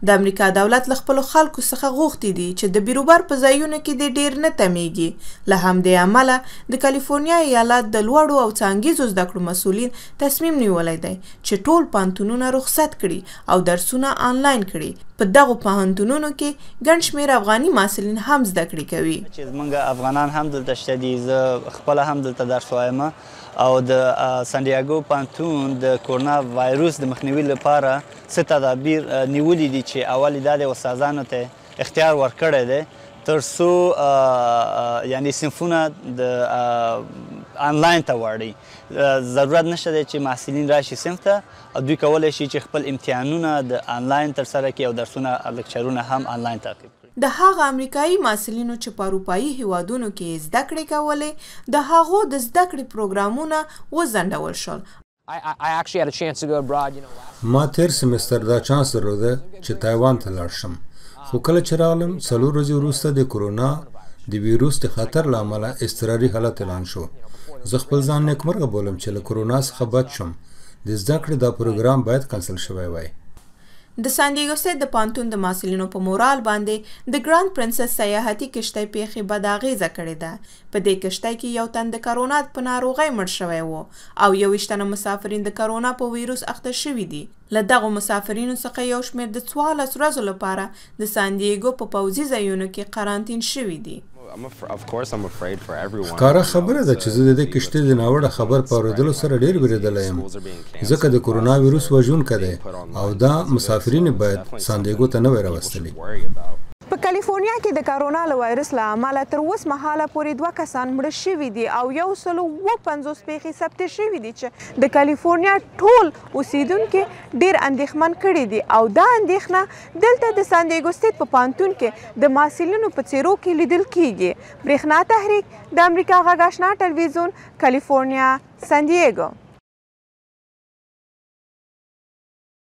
د امریکا دولت له خپلو خلکو څخه غوښتي دي چې د بیروبار په ځایونو کې دې ډیر نه تمیږي. له همدې امله د کالیفورنیا ایالت د لوړو او څانګیزو زده کړو مسؤلین تصمیم نیولی دی چې ټول پوهنتونونه رخصت کړي او درسونه آنلاین کړي. په دغو پوهنتونونو کې ګڼ شمېر افغاني محصلین هم زده کړې کوي. چې زموږ افغانان هم دلته شته دي، زه خپله هم دلته درس وایم او د سانډیاګو پوهنتون د کورونا وایروس د مخنیوي لپاره څه تدابیر نیولي دي چې اول یې دا د استادانو ته اختیار ورکړی دی تر څو یعنې صنفونه د آنلاین ته واړوي. ضرورت نشته دی چې محصلین راشي صنف ته او دوی کولی شي چې خپل امتحانونه د آنلاین ترسره کړي او درسونه لکچرونه هم آنلاین تعقیب کړي. د هغه امریکایي محصلینو چې په اروپایي هیوادونو کې زده کړې کولې د هغو د زده کړې پروګرامونه وځنډول شول. ما تیر سمستر دا چانس درلوده چې تایوان ته لاړ شم، خو کله چې راغلم 4 ورځې وروسته د کورونا د ویروس د خطر له امله اضطراري حالت اعلان شو. زه خپل ځان نیکمرغه بولم چې له کورونا څخه بچ شم. د زده کړې دا پروګرام باید کنسل شوی وای. د سانډیاګو سټیټ د پوهنتون د محصلینو په مورال باندې د ګراند پرنسس سیاحتي کشتۍ پیښې بد اغیزه کړې ده. په دې کشتۍ کې یو تن د کرونا په ناروغۍ مړ شوی و او 21 تنه مسافرین د کرونا په ویروس اخته شوي دي. له دغو مسافرینو څخه یو شمېر د 14 ورځو لپاره د سانډیاګو په پوځي ځایونو کې قرنطین شوي دي. ښکاره خبره ده چې زه د دې کشتۍ د ناوړه خبر په اورېدلو سره ډېر وېرېدلی یم، ځکه د کورونا ویروس وژونکی دی او دا مسافرین باید سانډیاګو ته نه وای راوستلي. په کالیفورنیا کې د کرونا له وایرس له امله تر اوسه مهاله پورې 2 کسان مړه شوي دي او 150 پیښې ثبت شوي دي چې د کالیفورنیا ټول اوسیدونکي ډیر اندېښمن کړي دي او دا اندېښنه دلته د سانډیاګو سټیټ په پوهنتون کې د محصلینو په څیرو کې لیدل کیږي. برېښنا تحریک د امریکا غږ آشنا ټلویزیون، کالیفورنیا، سانډیاګو.